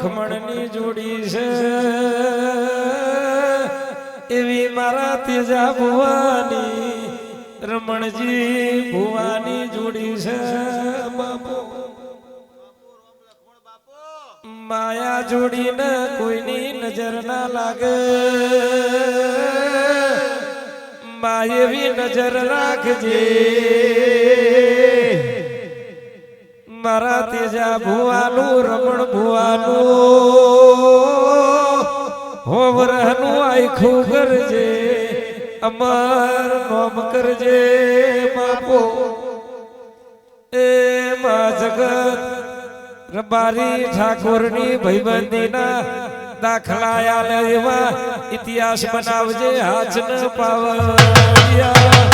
મખમણની જોડી છે એવી મારા તેજા ભુવાની રમણજી ભુવાની જોડી છે બાપો માયા જોડીને કોઈની નજર ના લાગે માયેવી નજર રાખજે મારા તેજા ભુવાનું રમણ ભુવાનું હોવરહનું આખું કરજે અમર નોમ કરજે બાપો એ મા જગત રબારી ઠાકોરની ભાઈબંધીના દાખલા આલે એવા ઇતિહાસ બનાવજે હાથ ન પાવડિયા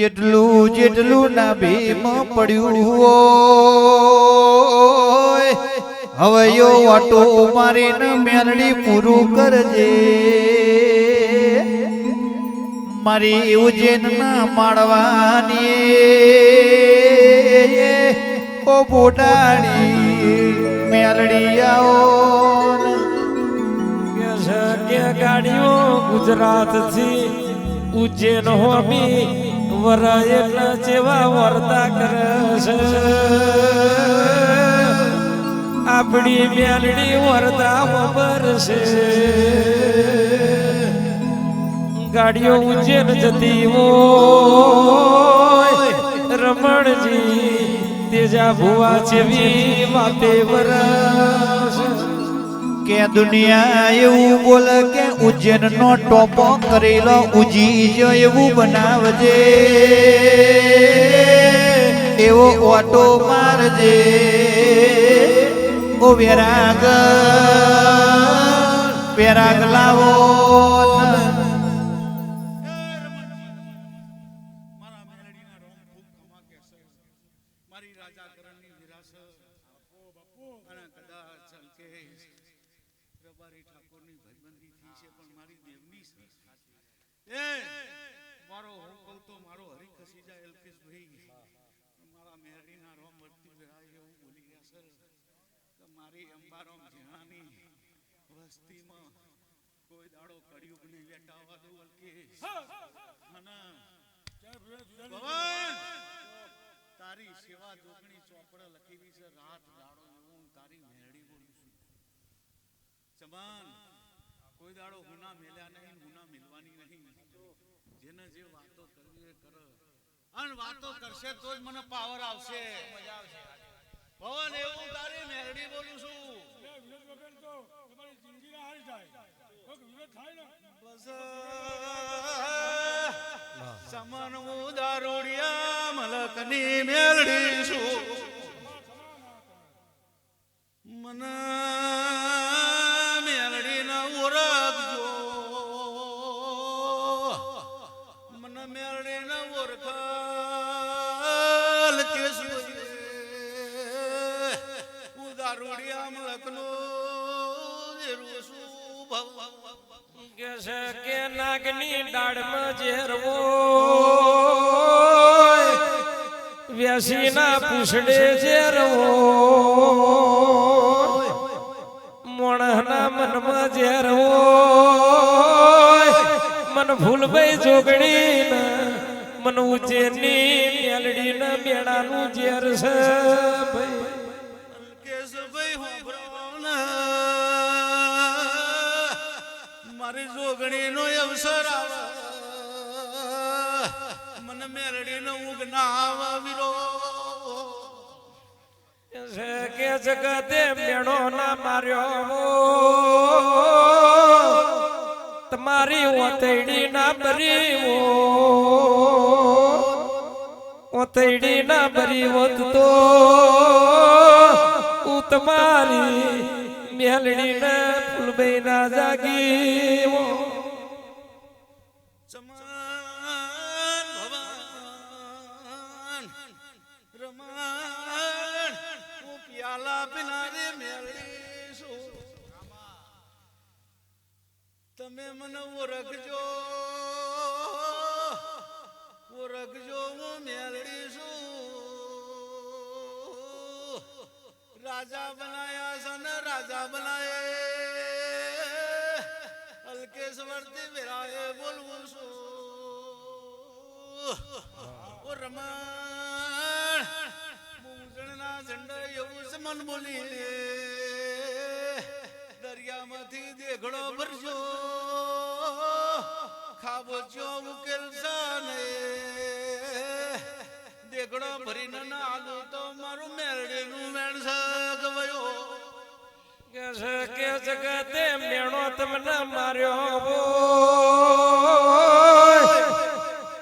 જેટલું જેટલું ના ભીમ પડ્યું હોય હવે યો વાટો મારીને મેલડી પૂરું કરજે મારી ઉજ્જૈન ના માળવાની ઓ બોટાડી મેલડી આવો કે ગાડીઓ ગુજરાત થી ઉજ્જૈન હોમી વરાયેલા જેવા વર્તા કરે છે આપણી મેલડી વર્તા વરસે ગાડીઓ ઉજ્જૈન જતી હોય રમણજી તેજા ભુવા જેવી વાતે વરસે કે દુનિયા એવું બોલે કે ઉજ્જૈન નો ટોપો કરેલો ઉજી જો એવું બનાવજે એવો ઓટો મારજે ઓ વેરાગ વેરાગ લાવો મારી રાજા કરણની વિરાસત અને કદાચ અંકેશ રબારી ઠાકોરની ભાઈબંધી થઈ છે પણ મારી દેવની છે એ મારો હું કહું તો મારો હરી ખસી જાય અલ્પેશભાઈ મારા મેરડીના રોમ વર્તી વેરાય એવું બોલી ગયા છે કે મારી અંબારોમ ઝીણાની વસ્તીમાં કોઈ દાડો કળિયુગ ને વેટાવા દઉં અલ્કેશ અને ભગવાન તારી સેવા જોગણી ચોપડે લખેલી છે રાત દાડો હું તારી મેરડી બોલું છું ચમાન કોઈ દાડો ગુના મેલ્યા નહીં ગુના મિલવાની નહીં જેને જે વાતો કરવી એ કરે અને વાતો કરશે તો જ મને પાવર આવશે મજા આવશે ભવન એવું તારી મેરડી બોલું છું વિરોધ વગર તો તમારી જિંદગી ના હારી જાય કોઈ વિરોધ થાય ને બસ સમન દારૂડિયા મલકની મેલડી છું મન મેલડી ના ઓળખજો મન મેલડી ના ઓળખાલ કેસ દારૂડિયા મલકનો કે નાગની ડાળમાં ઝેરવો વ્યાસીના પૂછડે ઝેરવો મોણના મનમાં ઝેરવો મન ભૂલભાઈ જોગણી મન ઉજ્જૈનની મેલડીના મેળાનું ઝેર છે ભાઈ મારી જોગણી નો અવસર આવે મને મેરડી નો ઉગનાવ વિરો કે જગતે મેળો ના માર્યો તમારી ઓતેડી ના બરીવો ઓતેડી ના બરીવો તો તમારી મેલડી ના ફૂલભાઈ ના જાગીવો સમાન ભવાન રમાન પ્યાલા પિનારે મેલડી મને ઓળખજો હું મેલડી છું રાજા બનાયા છે ને રાજા બનાયે અલ્કેશ્વરથી વિરાએ બોલવું છું ઓ રમણ મૂંઝણના ઝંડા એવું છે મન બોલી દરિયામાંથી દેખડો ભરજો ખાબોચો ઉકેલ ને દેખડો ભરીને ના આલુ તો મારું મેરડીનું મેણસક વયો કે જગતે મેણો તમને માર્યો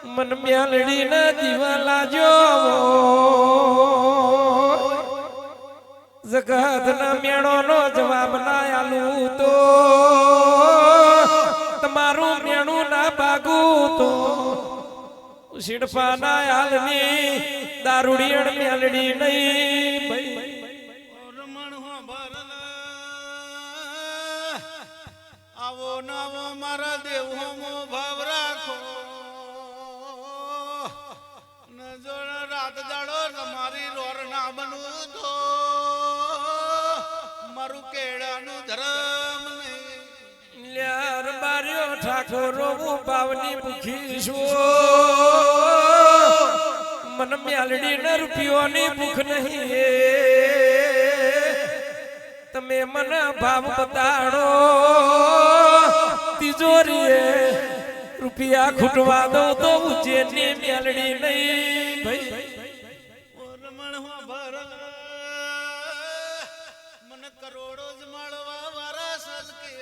મન મેલડી ને દીવા લાજો જગત ના મેણો નો જવાબ ના આલું તો તમારું મેણું ના ભાગું તો શીડફાના હાલની દારૂડિયણ મેલડી નહીં રમણ હો ભરલ આવો નાવો મારા દેવ હમો ભાવ રાખો ન જોડ રાત દાડો તમારી રોર ના બનવું તો મારું કેળાનું ધરમ નહીં લ્યાર બાર્યો ઠાકોરો હું પાવની ભૂખી છું મન મેલડી ને રૂપિયોની ભૂખ નહીં તમે મને ભાવ બતાડો તિજોરીએ રૂપિયા ખૂટવા દો તો ઉજ્જૈનની મેલડી નહીં ભાઈ રમણ હો ભરલ મને કરોડો જ મળવા વારા સલકે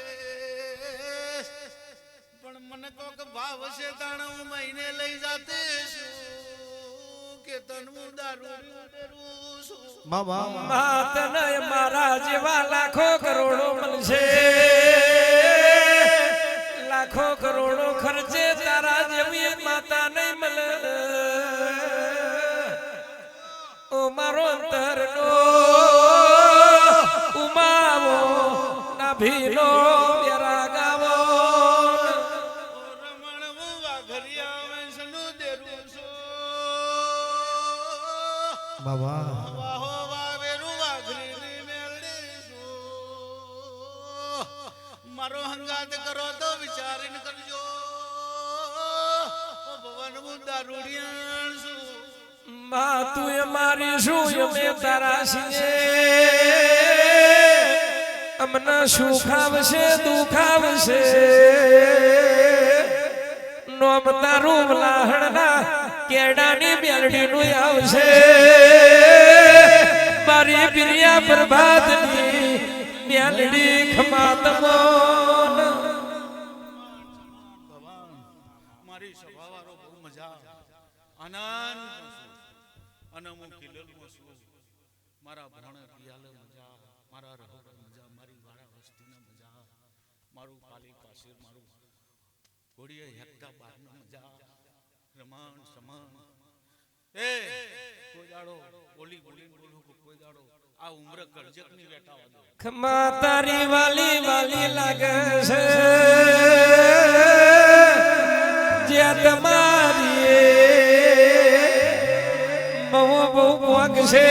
પણ મને કોક ભાવ છે તાણ હું મહિને લઈ જાતે છું કે તનવું દારૂ ડરું છું બાબા માતને મારા જેવા લાખો કરોડો મળશે લાખો કરોડો ખર્ચે તારા જેવી માતા નહીં મળે ઓ મારો અંતરનો ઉમાવો નાભીનો વેરા ગાવો રમણ હું વાઘરિયા વંશનું દેરું છું બાબા વાહો વાવેરું વાઘરીની મેલડી છું મારો હંગાત કરો તો વિચારીને કરજો ઓ ભવન હું દારૂડિયાણ છું માં તું એ મારી શું અમે તારા છીએ અમને સુખ આવશે દુઃખ આવશે નોમ તારું લાહણના કેડાની મેલડીનું આવશે મારી પ્રિયા પ્રભાતની મેલડી ખમાતમો ભગવાન મારી સભાવાળો બહુ મજા આનંદ અને હું કિલ્લરમાં છું મારા ભણ પિયાલે મજા મારા રહો મજા મારી વાળા વસ્તીના મજા મારું પાલી કાશીર મારું ઘોડીએ હેકતા બારનો મજા રમણ સમણ એ કોઈ દાડો બોલી બોલી બોલું કોઈ દાડો આ ઉમર કરજકની બેઠા વાદો ખમા તારી વાલી વાલી લાગે છે જે તમારી બહુ બહુ વાગશે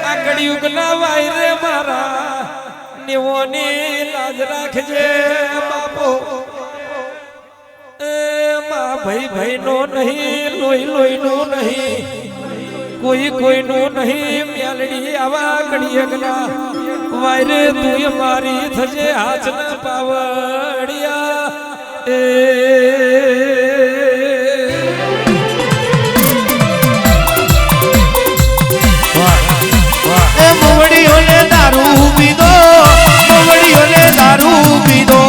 આ કળિયુગના વાયરે મારા નિવોની લાજ રાખજે બાપો એ મા ભાઈ ભાઈનો નહીં લોહી લોહીનો નહીં કોઈ કોઈનું નહીં મેલડી આવા કળિયુગના વાયરે તું મારી થજે હાથ ન પાવડિયા એ મોવડીઓને દારૂ પીધો મોવડીઓને દારૂ પીધો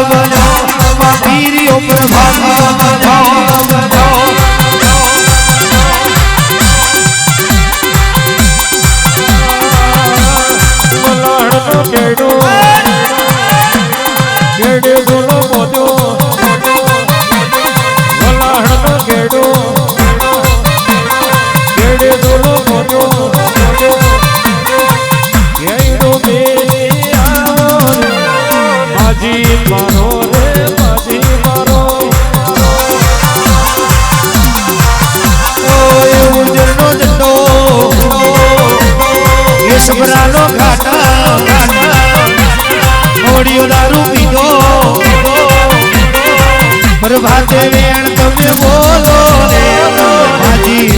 બજાઓ માધીરીઓ પર ભાગીઓ બજાઓ મલાણનો કેડો કેડે સોનો મોજો મલાણનો કેડો કેડે સોનો મોજો એનો મેલે આવો રે માજી મારો રે માજી મારો ઓય ઉજરનો જટો એ સબરાનો ઘાટા મોડિયો દારૂ પીધો પ્રભાતે વેણ તમે બોલો રે માજી